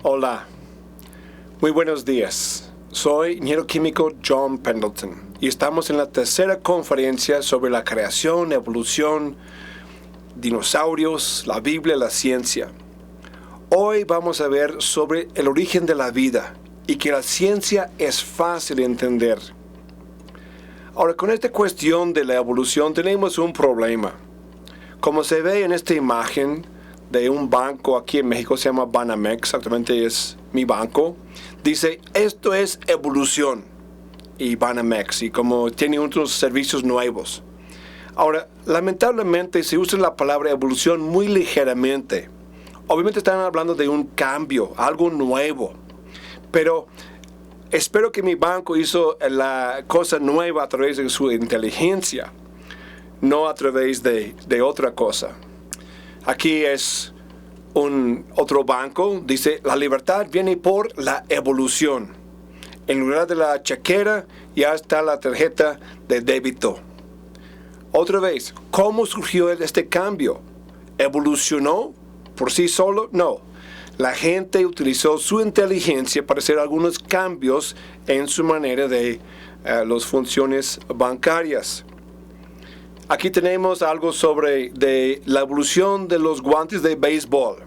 Hola, muy buenos días. Soy ingeniero químico John Pendleton y estamos en la tercera conferencia sobre la creación, evolución, dinosaurios, la Biblia, la ciencia. Hoy vamos a ver sobre el origen de la vida y que la ciencia es fácil de entender. Ahora, con esta cuestión de la evolución tenemos un problema. Como se ve en esta imagen de un banco aquí en México, se llama Banamex, exactamente es mi banco, dice, esto es evolución y Banamex, y como tiene otros servicios nuevos. Ahora, lamentablemente se usa la palabra evolución muy ligeramente. Obviamente están hablando de un cambio, algo nuevo, pero espero que mi banco hizo la cosa nueva a través de su inteligencia, no a través de otra cosa. Aquí es otro banco, dice, la libertad viene por la evolución. En lugar de la chequera, ya está la tarjeta de débito. Otra vez, ¿cómo surgió este cambio? ¿Evolucionó por sí solo? No. La gente utilizó su inteligencia para hacer algunos cambios en su manera de las funciones bancarias. Aquí tenemos algo sobre la evolución de los guantes de béisbol.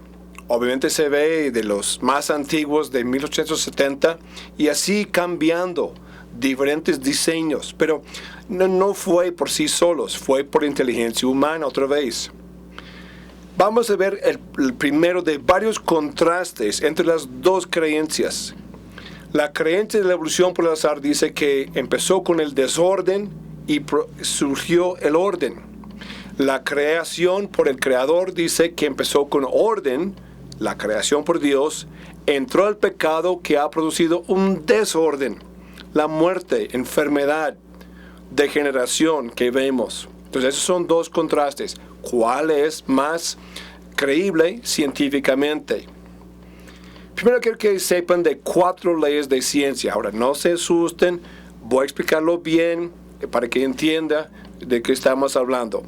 Obviamente se ve de los más antiguos de 1870 y así cambiando diferentes diseños. Pero no fue por sí solos, fue por inteligencia humana otra vez. Vamos a ver el primero de varios contrastes entre las dos creencias. La creencia de la evolución por el azar dice que empezó con el desorden y surgió el orden. La creación por el Creador dice que empezó con orden, la creación por Dios, entró el pecado que ha producido un desorden, la muerte, enfermedad, degeneración que vemos. Entonces esos son dos contrastes. ¿Cuál es más creíble científicamente? Primero quiero que sepan de 4 leyes de ciencia. Ahora no se asusten, voy a explicarlo bien para que entienda de qué estamos hablando.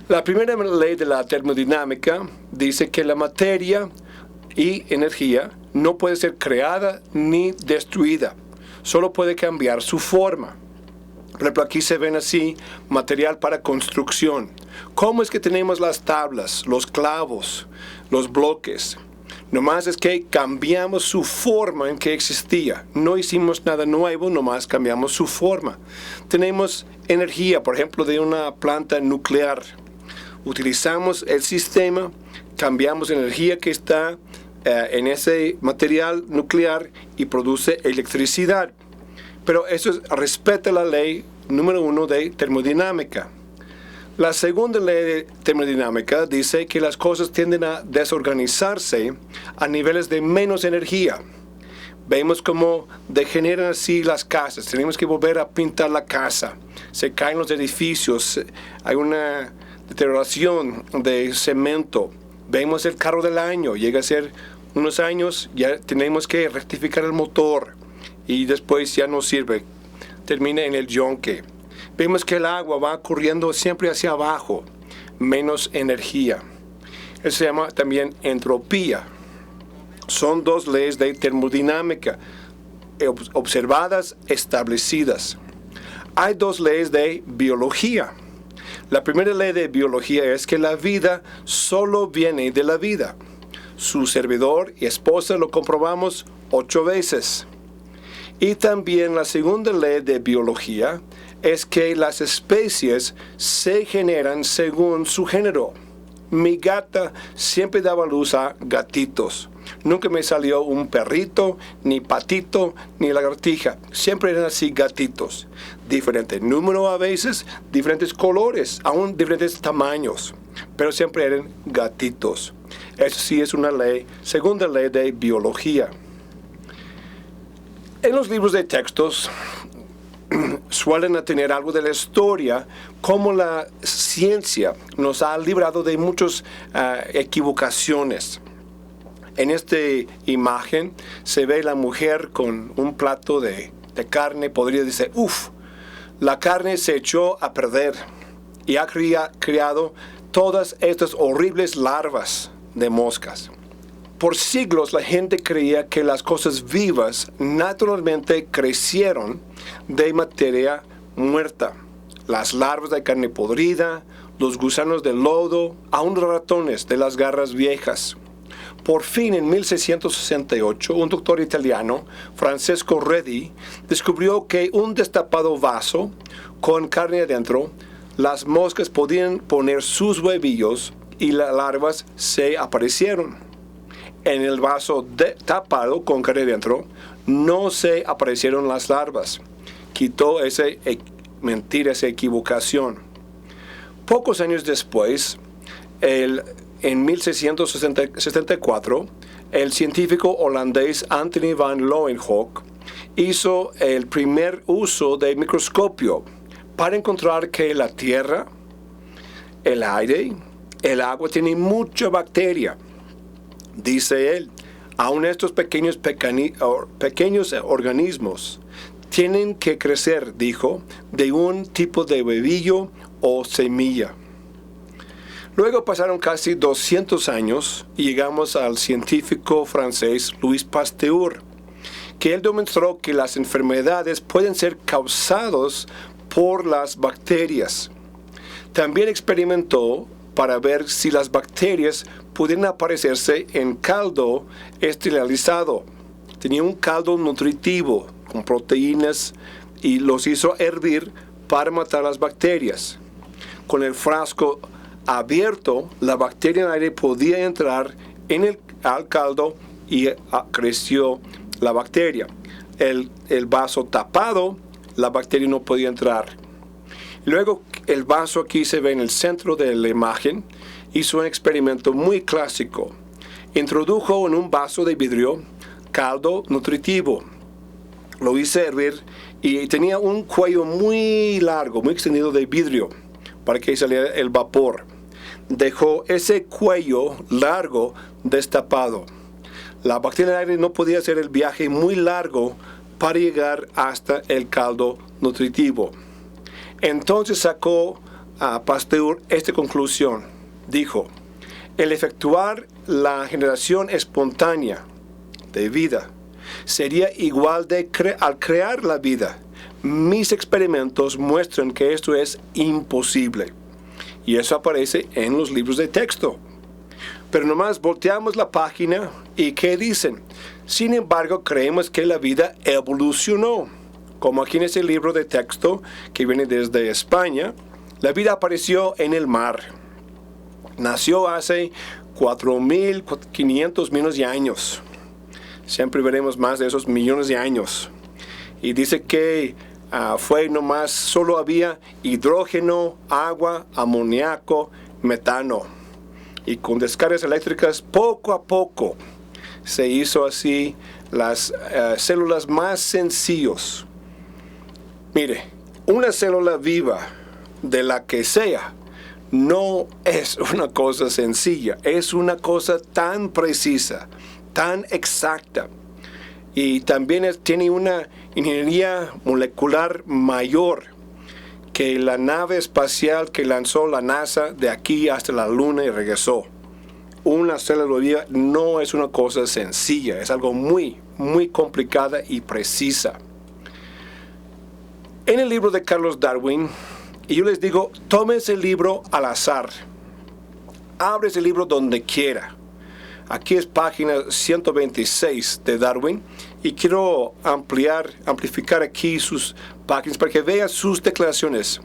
La primera ley de la termodinámica dice que la materia y energía no puede ser creada ni destruida, solo puede cambiar su forma. Por ejemplo, aquí se ven así material para construcción. ¿Cómo es que tenemos las tablas, los clavos, los bloques? Nomás es que cambiamos su forma en que existía. No hicimos nada nuevo, nomás cambiamos su forma. Tenemos energía, por ejemplo, de una planta nuclear. Utilizamos el sistema, cambiamos energía que está en ese material nuclear y produce electricidad. Pero eso respeta la ley número 1 de termodinámica. La segunda ley de termodinámica dice que las cosas tienden a desorganizarse a niveles de menos energía. Vemos cómo degeneran así las casas. Tenemos que volver a pintar la casa. Se caen los edificios. Hay una deterioración de cemento. Vemos el carro del año. Llega a ser unos años, ya tenemos que rectificar el motor. Y después ya no sirve, termina en el yonque. Vemos que el agua va corriendo siempre hacia abajo, menos energía. Eso se llama también entropía. Son 2 leyes de termodinámica, observadas, establecidas. Hay 2 leyes de biología. La primera ley de biología es que la vida solo viene de la vida. Su servidor y esposa lo comprobamos 8 veces. Y también la segunda ley de biología es que las especies se generan según su género. Mi gata siempre daba luz a gatitos. Nunca me salió un perrito, ni patito, ni lagartija. Siempre eran así gatitos. Diferente número a veces, diferentes colores, aún diferentes tamaños. Pero siempre eran gatitos. Eso sí es una ley, segunda ley de biología. En los libros de textos suelen tener algo de la historia, cómo la ciencia nos ha librado de muchas equivocaciones. En esta imagen se ve la mujer con un plato de carne. Podría decir, la carne se echó a perder y ha creado todas estas horribles larvas de moscas. Por siglos la gente creía que las cosas vivas naturalmente crecieron de materia muerta. Las larvas de carne podrida, los gusanos de lodo, aún ratones de las garras viejas. Por fin, en 1668, un doctor italiano, Francesco Redi, descubrió que un destapado vaso con carne adentro, las moscas podían poner sus huevillos y las larvas se aparecieron. En el vaso tapado con carne adentro, no se aparecieron las larvas. Quitó esa equivocación. Pocos años después, en 1674, el científico holandés Anthony van Leeuwenhoek hizo el primer uso del microscopio para encontrar que la tierra, el aire, el agua tienen mucha bacteria. Dice él, aún estos pequeños organismos tienen que crecer, dijo, de un tipo de huevillo o semilla. Luego pasaron casi 200 años y llegamos al científico francés Louis Pasteur, que él demostró que las enfermedades pueden ser causadas por las bacterias. También experimentó para ver si las bacterias pudieran aparecerse en caldo esterilizado. Tenía un caldo nutritivo con proteínas y los hizo hervir para matar las bacterias. Con el frasco abierto, la bacteria en el aire podía entrar al caldo y creció la bacteria. El vaso tapado, la bacteria no podía entrar. Luego, el vaso aquí se ve en el centro de la imagen. Hizo un experimento muy clásico. Introdujo en un vaso de vidrio caldo nutritivo. Lo hizo hervir y tenía un cuello muy largo, muy extendido de vidrio para que saliera el vapor. Dejó ese cuello largo destapado. La bacteria del aire no podía hacer el viaje muy largo para llegar hasta el caldo nutritivo. Entonces sacó a Pasteur esta conclusión. Dijo, el efectuar la generación espontánea de vida sería igual al crear la vida. Mis experimentos muestran que esto es imposible. Y eso aparece en los libros de texto. Pero nomás volteamos la página y ¿qué dicen? Sin embargo, creemos que la vida evolucionó. Como aquí en ese libro de texto que viene desde España, la vida apareció en el mar. Nació hace 4.500 millones de años. Siempre veremos más de esos millones de años. Y dice que solo había hidrógeno, agua, amoníaco, metano. Y con descargas eléctricas, poco a poco, se hizo así las células más sencillas. Mire, una célula viva, de la que sea, no es una cosa sencilla, es una cosa tan precisa, tan exacta. Y también tiene una ingeniería molecular mayor que la nave espacial que lanzó la NASA de aquí hasta la Luna y regresó. Una célula viva no es una cosa sencilla, es algo muy, muy complicada y precisa. En el libro de Carlos Darwin, y yo les digo, tome ese libro al azar. Abre ese libro donde quiera. Aquí es página 126 de Darwin y quiero amplificar aquí sus páginas para que vea sus declaraciones.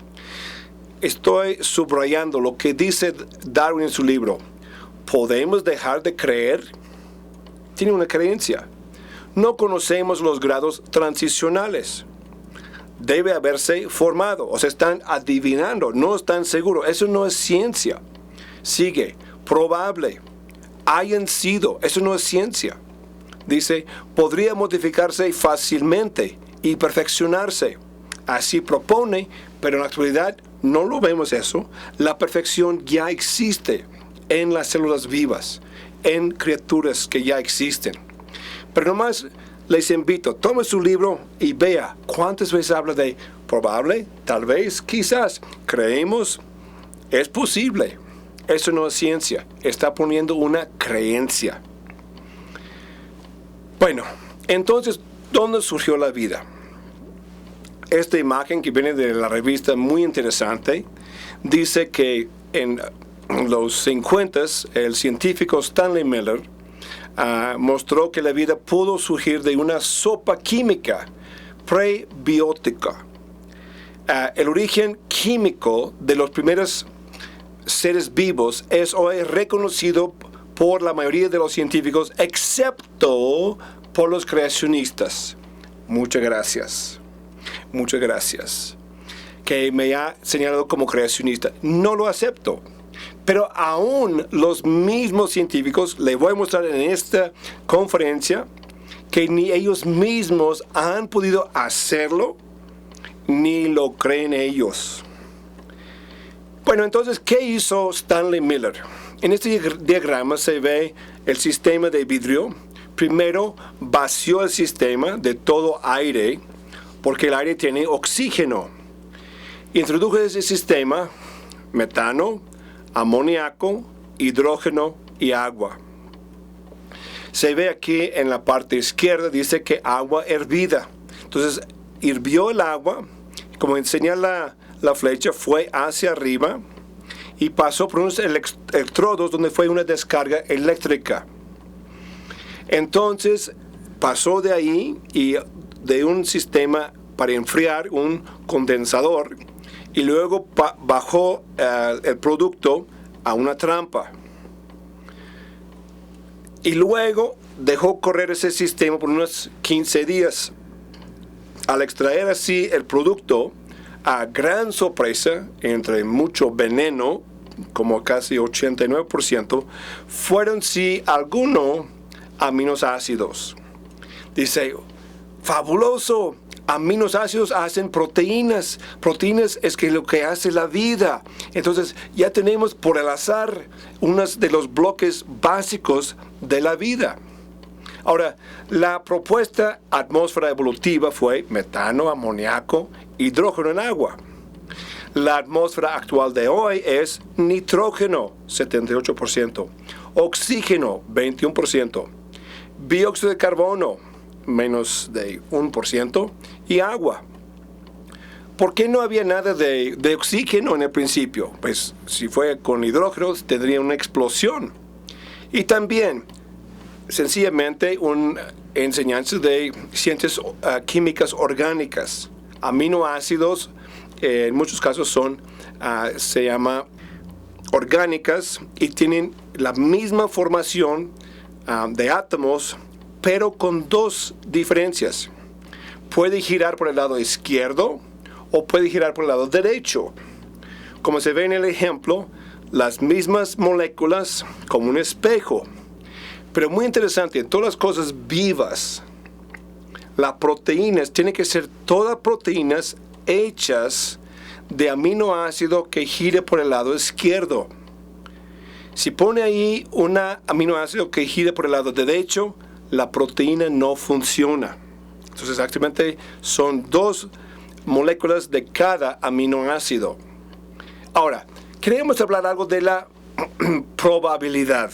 Estoy subrayando lo que dice Darwin en su libro. ¿Podemos dejar de creer? Tiene una creencia. No conocemos los grados transicionales. Debe haberse formado, o se están adivinando, no están seguros. Eso no es ciencia. Sigue, probable. Hayan sido, eso no es ciencia. Dice, podría modificarse fácilmente y perfeccionarse. Así propone, pero en la actualidad no lo vemos eso. La perfección ya existe en las células vivas, en criaturas que ya existen. Pero nomás les invito, tome su libro y vea cuántas veces habla de probable, tal vez, quizás, creemos, es posible. Eso no es ciencia, está poniendo una creencia. Bueno, entonces, ¿dónde surgió la vida? Esta imagen que viene de la revista, muy interesante, dice que en los 50 el científico Stanley Miller mostró que la vida pudo surgir de una sopa química prebiótica. El origen químico de los primeros seres vivos es hoy reconocido por la mayoría de los científicos, excepto por los creacionistas. Muchas gracias. Muchas gracias. Que me ha señalado como creacionista. No lo acepto. Pero aún los mismos científicos, les voy a mostrar en esta conferencia, que ni ellos mismos han podido hacerlo, ni lo creen ellos. Bueno, entonces, ¿qué hizo Stanley Miller? En este diagrama se ve el sistema de vidrio. Primero vació el sistema de todo aire, porque el aire tiene oxígeno. Introdujo ese sistema metano, amoníaco, hidrógeno y agua. Se ve aquí en la parte izquierda, dice que agua hervida. Entonces, hirvió el agua, como enseña la flecha, fue hacia arriba y pasó por unos electrodos donde fue una descarga eléctrica. Entonces, pasó de ahí y de un sistema para enfriar, un condensador, y luego bajó el producto a una trampa. Y luego dejó correr ese sistema por unos 15 días. Al extraer así el producto, a gran sorpresa, entre mucho veneno, como casi 89%, fueron sí algunos aminoácidos. Dice, fabuloso, aminoácidos hacen proteínas. Proteínas es que lo que hace la vida. Entonces ya tenemos por el azar unos de los bloques básicos de la vida. Ahora, la propuesta atmósfera evolutiva fue metano, amoníaco, hidrógeno en agua. La atmósfera actual de hoy es nitrógeno, 78%, oxígeno, 21%, dióxido de carbono, menos de 1%, y agua. ¿Por qué no había nada de oxígeno en el principio? Pues si fue con hidrógeno tendría una explosión. Y también, sencillamente, una enseñanza de ciencias químicas orgánicas. Aminoácidos, en muchos casos se llama orgánicas y tienen la misma formación de átomos, pero con dos diferencias. Puede girar por el lado izquierdo o puede girar por el lado derecho. Como se ve en el ejemplo, las mismas moléculas como un espejo. Pero muy interesante, en todas las cosas vivas, las proteínas tienen que ser todas proteínas hechas de aminoácido que gire por el lado izquierdo. Si pone ahí un aminoácido que gire por el lado derecho, la proteína no funciona. Entonces exactamente son dos moléculas de cada aminoácido. Ahora, queremos hablar algo de la probabilidad.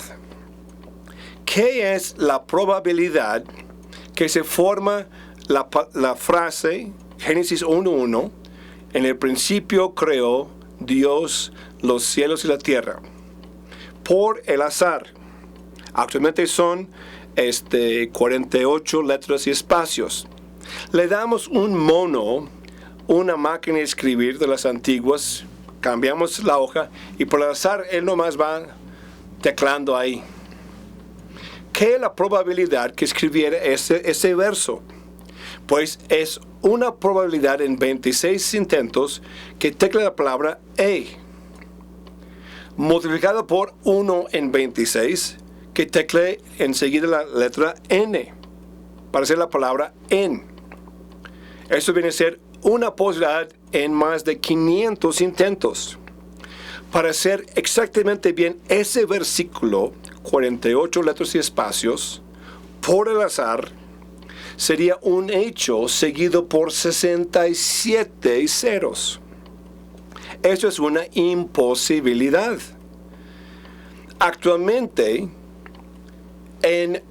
¿Qué es la probabilidad que se forma la frase Génesis 1:1? En el principio creó Dios los cielos y la tierra. Por el azar. Actualmente son 48 letras y espacios. Le damos un mono, una máquina de escribir de las antiguas, cambiamos la hoja y por el azar él nomás va teclando ahí. ¿Qué es la probabilidad que escribiera ese verso? Pues es una probabilidad en 26 intentos que tecle la palabra E, multiplicada por 1 en 26, que tecle enseguida la letra N, para hacer la palabra en. Eso viene a ser una posibilidad en más de 500 intentos. Para hacer exactamente bien ese versículo, 48 letras y espacios, por el azar, sería un hecho seguido por 67 ceros. Eso es una imposibilidad. Actualmente, en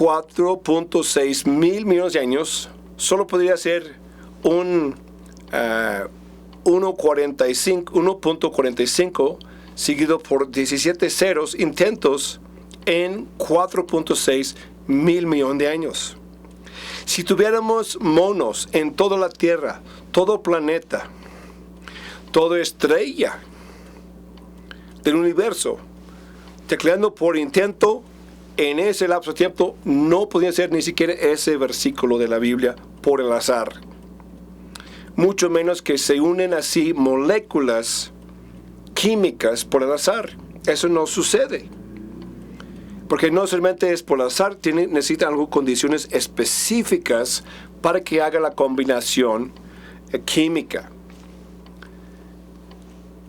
4.6 mil millones de años, solo podría ser un 1.45 seguido por 17 ceros intentos en 4.6 mil millones de años. Si tuviéramos monos en toda la Tierra, todo planeta, toda estrella del universo, tecleando por intento, en ese lapso de tiempo no podía ser ni siquiera ese versículo de la Biblia por el azar. Mucho menos que se unen así moléculas químicas por el azar. Eso no sucede. Porque no solamente es por el azar, necesita algo condiciones específicas para que haga la combinación química.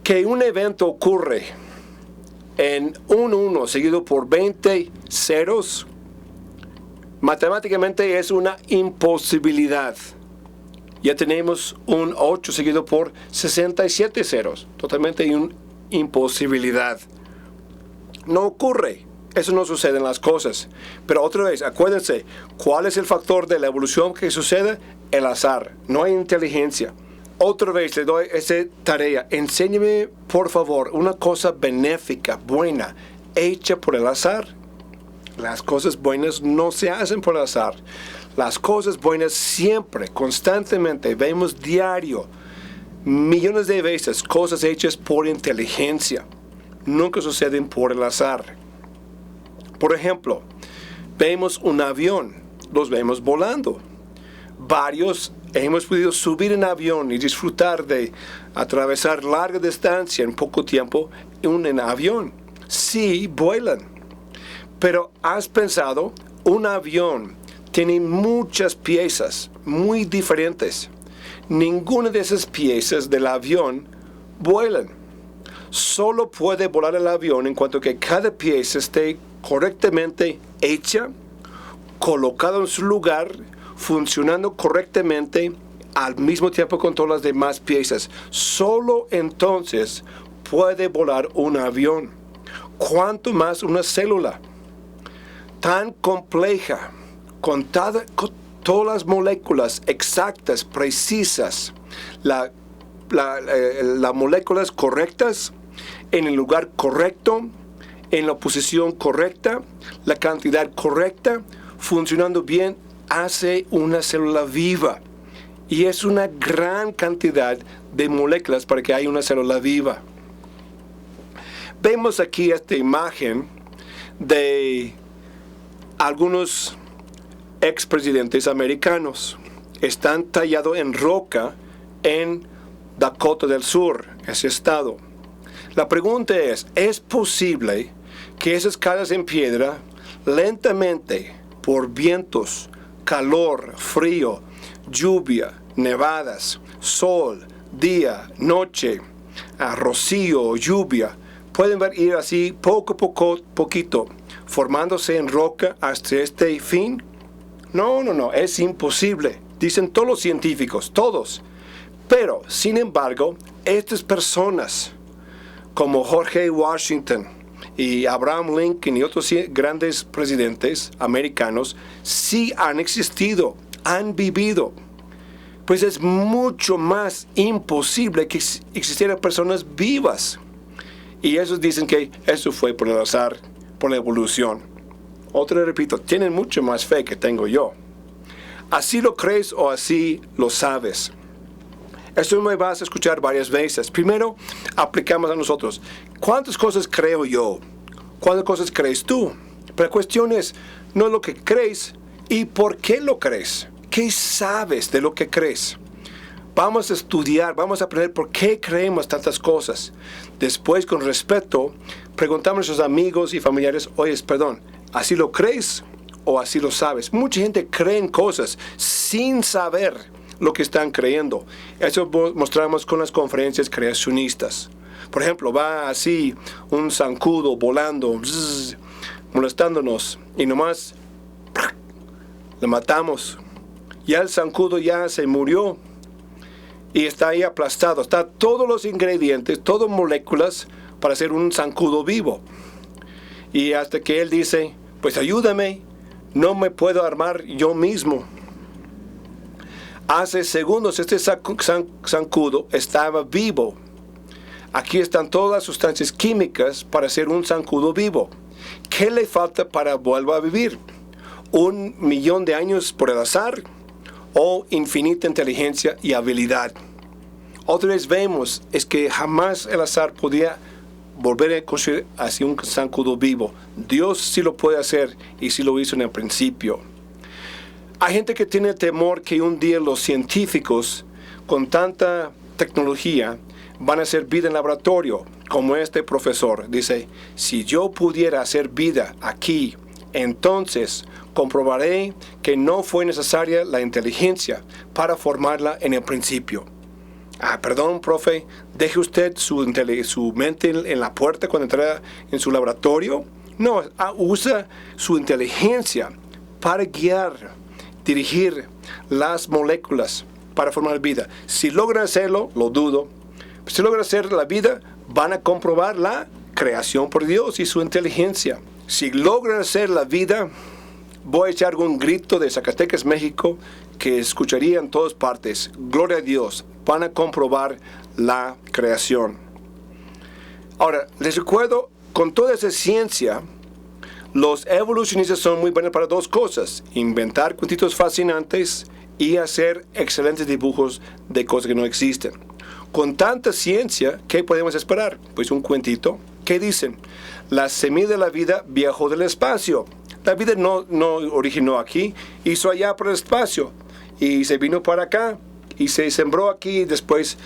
Que un evento ocurre en un 1 seguido por 20 ceros, matemáticamente es una imposibilidad. Ya tenemos un 8 seguido por 67 ceros, totalmente una imposibilidad. No ocurre, eso no sucede en las cosas. Pero otra vez, acuérdense, ¿cuál es el factor de la evolución que sucede? El azar, no hay inteligencia. Otra vez le doy esa tarea. Enséñeme, por favor, una cosa benéfica, buena, hecha por el azar. Las cosas buenas no se hacen por el azar. Las cosas buenas siempre, constantemente, vemos diario, millones de veces, cosas hechas por inteligencia. Nunca suceden por el azar. Por ejemplo, vemos un avión, los vemos volando. Varios hemos podido subir en avión y disfrutar de atravesar larga distancia en poco tiempo en avión. Sí, vuelan. Pero ¿has pensado? Un avión tiene muchas piezas muy diferentes. Ninguna de esas piezas del avión vuelan. Solo puede volar el avión en cuanto que cada pieza esté correctamente hecha, colocada en su lugar, funcionando correctamente al mismo tiempo con todas las demás piezas. Solo entonces puede volar un avión. ¿Cuánto más una célula tan compleja, con todas las moléculas exactas, precisas, las moléculas correctas, en el lugar correcto, en la posición correcta, la cantidad correcta, funcionando bien, hace una célula viva? Y es una gran cantidad de moléculas para que haya una célula viva. Vemos aquí esta imagen de algunos expresidentes americanos. Están tallados en roca en Dakota del Sur, ese estado. La pregunta ¿es posible que esas casas en piedra lentamente, por vientos, calor, frío, lluvia, nevadas, sol, día, noche, rocío, lluvia, pueden ir así poquito, formándose en roca hasta este fin? No, es imposible, dicen todos los científicos, todos. Pero, sin embargo, estas personas, como George Washington y Abraham Lincoln y otros grandes presidentes americanos, sí han existido, han vivido. Pues es mucho más imposible que existieran personas vivas. Y ellos dicen que eso fue por el azar, por la evolución. Otra repito, tienen mucho más fe que tengo yo. ¿Así lo crees o así lo sabes? Esto me vas a escuchar varias veces. Primero, aplicamos a nosotros. ¿Cuántas cosas creo yo? ¿Cuántas cosas crees tú? Pero la cuestión es, no lo que crees y por qué lo crees. ¿Qué sabes de lo que crees? Vamos a estudiar, vamos a aprender por qué creemos tantas cosas. Después, con respeto, preguntamos a nuestros amigos y familiares, oye, perdón, ¿así lo crees o así lo sabes? Mucha gente cree en cosas sin saber lo que están creyendo. Eso mostramos con las conferencias creacionistas. Por ejemplo, va así un zancudo volando, molestándonos, y nomás le matamos. Ya el zancudo ya se murió y está ahí aplastado. Está todos los ingredientes, todas moléculas para hacer un zancudo vivo. Y hasta que él dice, pues ayúdame, no me puedo armar yo mismo. Hace segundos este zancudo estaba vivo. Aquí están todas las sustancias químicas para hacer un zancudo vivo. ¿Qué le falta para vuelva a vivir? ¿1 millón de años por el azar? ¿O infinita inteligencia y habilidad? Otra vez vemos es que jamás el azar podía volver a construir así un zancudo vivo. Dios sí lo puede hacer y sí lo hizo en el principio. Hay gente que tiene temor que un día los científicos con tanta tecnología van a hacer vida en laboratorio, como este profesor. Dice, si yo pudiera hacer vida aquí, entonces comprobaré que no fue necesaria la inteligencia para formarla en el principio. Perdón, profe, deje usted su mente en la puerta cuando entra en su laboratorio. No, usa su inteligencia para guiar, dirigir las moléculas para formar vida. Si logra hacerlo, lo dudo. Si logra hacer la vida, van a comprobar la creación por Dios y su inteligencia. Si logran hacer la vida, voy a echar un grito de Zacatecas, México, que escucharía en todas partes. Gloria a Dios, van a comprobar la creación. Ahora, les recuerdo, con toda esa ciencia, los evolucionistas son muy buenos para 2 cosas: inventar cuentitos fascinantes y hacer excelentes dibujos de cosas que no existen. Con tanta ciencia, ¿qué podemos esperar? Pues un cuentito. ¿Qué dicen? La semilla de la vida viajó del espacio. La vida no originó aquí, hizo allá por el espacio y se vino para acá y se sembró aquí y después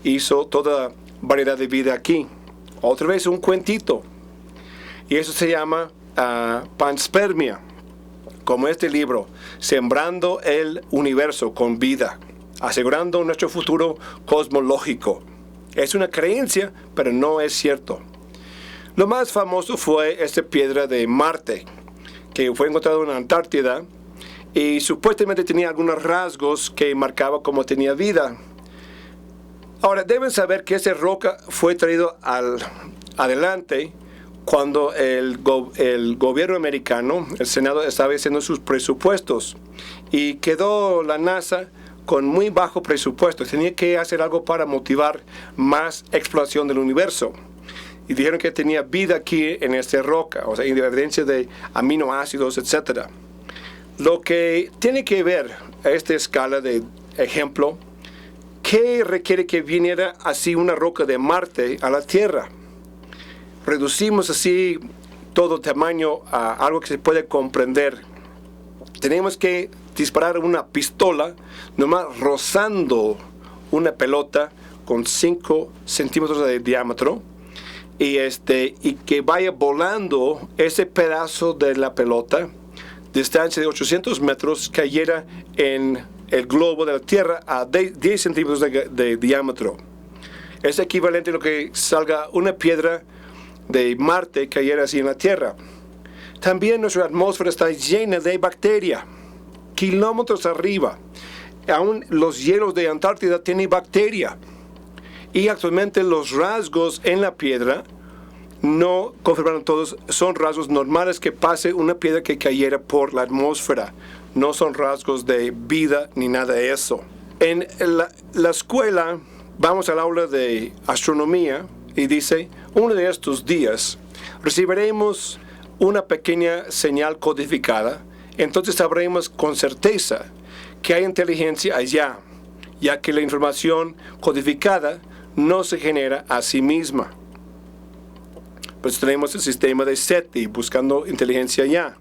hizo toda variedad de vida aquí. Otra vez un cuentito. Y eso se llama panspermia, como este libro, Sembrando el Universo con Vida, asegurando nuestro futuro cosmológico. Es una creencia, pero no es cierto. Lo más famoso fue esta piedra de Marte, que fue encontrada en la Antártida y supuestamente tenía algunos rasgos que marcaban cómo tenía vida. Ahora, deben saber que esa roca fue traído adelante cuando el gobierno americano, el Senado, estaba haciendo sus presupuestos y quedó la NASA con muy bajo presupuesto. Tenía que hacer algo para motivar más exploración del universo. Y dijeron que tenía vida aquí en esta roca, o sea, evidencia de aminoácidos, etc. Lo que tiene que ver a esta escala de ejemplo, ¿qué requiere que viniera así una roca de Marte a la Tierra? Reducimos así todo tamaño a algo que se puede comprender. Tenemos que disparar una pistola nomás rozando una pelota con 5 centímetros de diámetro y que vaya volando ese pedazo de la pelota, distancia de 800 metros, cayera en el globo de la Tierra a 10 centímetros de diámetro. Es equivalente a lo que salga una piedra de Marte cayera así en la Tierra. También nuestra atmósfera está llena de bacterias, kilómetros arriba. Aún los hielos de Antártida tienen bacteria. Y actualmente los rasgos en la piedra no confirmaron todos, son rasgos normales que pase una piedra que cayera por la atmósfera. No son rasgos de vida ni nada de eso. En la escuela vamos al aula de astronomía y dice, uno de estos días recibiremos una pequeña señal codificada, entonces sabremos con certeza que hay inteligencia allá, ya que la información codificada no se genera a sí misma. Pues tenemos el sistema de SETI buscando inteligencia allá.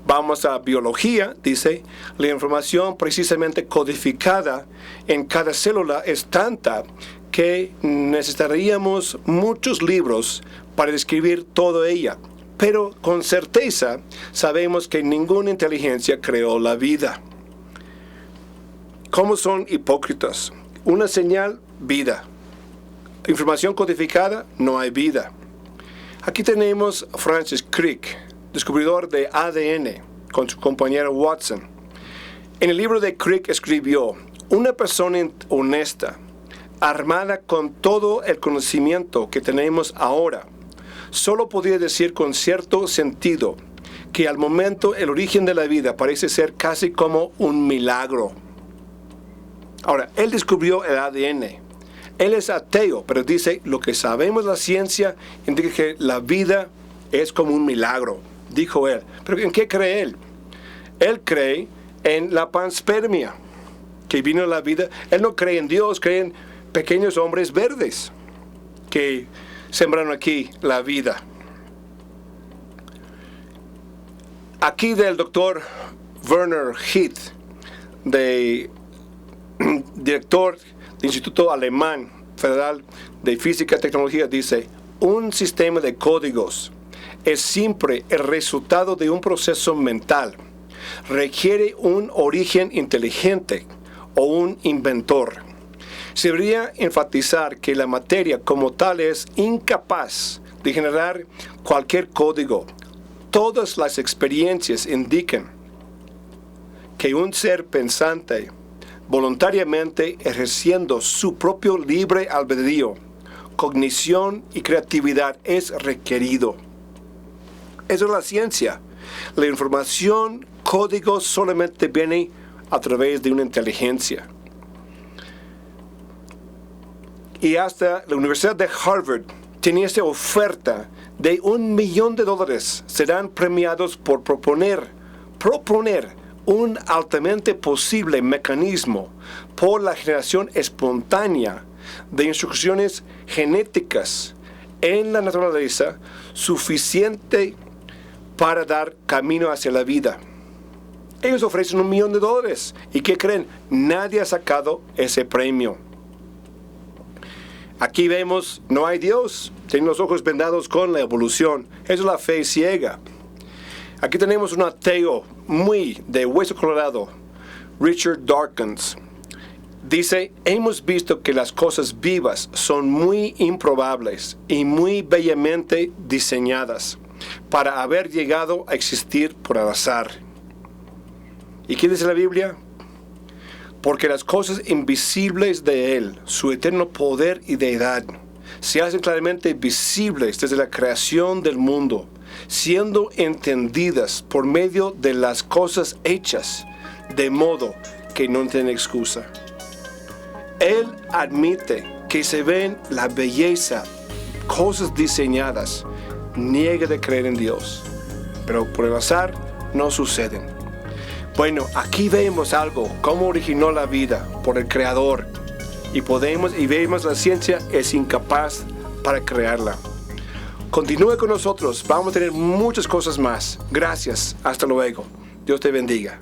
Vamos a biología, dice, la información precisamente codificada en cada célula es tanta que necesitaríamos muchos libros para describir toda ella. Pero con certeza sabemos que ninguna inteligencia creó la vida. ¿Cómo son hipócritas? Una señal, vida. Información codificada, no hay vida. Aquí tenemos a Francis Crick, descubridor de ADN, con su compañero Watson. En el libro de Crick escribió, una persona honesta, armada con todo el conocimiento que tenemos ahora, solo podría decir con cierto sentido que al momento el origen de la vida parece ser casi como un milagro. Ahora, él descubrió el ADN. Él es ateo, pero dice, lo que sabemos de la ciencia indica que la vida es como un milagro, dijo él. ¿Pero en qué cree él? Él cree en la panspermia, que vino la vida. Él no cree en Dios, cree en pequeños hombres verdes que sembraron aquí la vida. Aquí del doctor Werner Heath, director del Instituto Alemán Federal de Física y Tecnología, dice, un sistema de códigos es siempre el resultado de un proceso mental. Requiere un origen inteligente o un inventor. Se debería enfatizar que la materia como tal es incapaz de generar cualquier código. Todas las experiencias indican que un ser pensante, voluntariamente ejerciendo su propio libre albedrío, cognición y creatividad es requerido. Eso es la ciencia. La información, código, solamente viene a través de una inteligencia. Y hasta la Universidad de Harvard tenía esta oferta de $1 millón. Serán premiados por proponer un altamente posible mecanismo por la generación espontánea de instrucciones genéticas en la naturaleza suficiente para dar camino hacia la vida. Ellos ofrecen $1 millón. ¿Y qué creen? Nadie ha sacado ese premio. Aquí vemos, no hay Dios. Tienen los ojos vendados con la evolución. Eso es la fe ciega. Aquí tenemos un ateo muy de hueso colorado, Richard Dawkins. Dice, hemos visto que las cosas vivas son muy improbables y muy bellamente diseñadas para haber llegado a existir por al azar. ¿Y qué dice la Biblia? Porque las cosas invisibles de Él, su eterno poder y deidad, se hacen claramente visibles desde la creación del mundo, siendo entendidas por medio de las cosas hechas, de modo que no tienen excusa. Él admite que se ven la belleza, cosas diseñadas, niega de creer en Dios, pero por el azar no suceden. Bueno, aquí vemos algo, cómo originó la vida por el Creador, y vemos la ciencia es incapaz para crearla. Continúe con nosotros, vamos a tener muchas cosas más. Gracias, hasta luego. Dios te bendiga.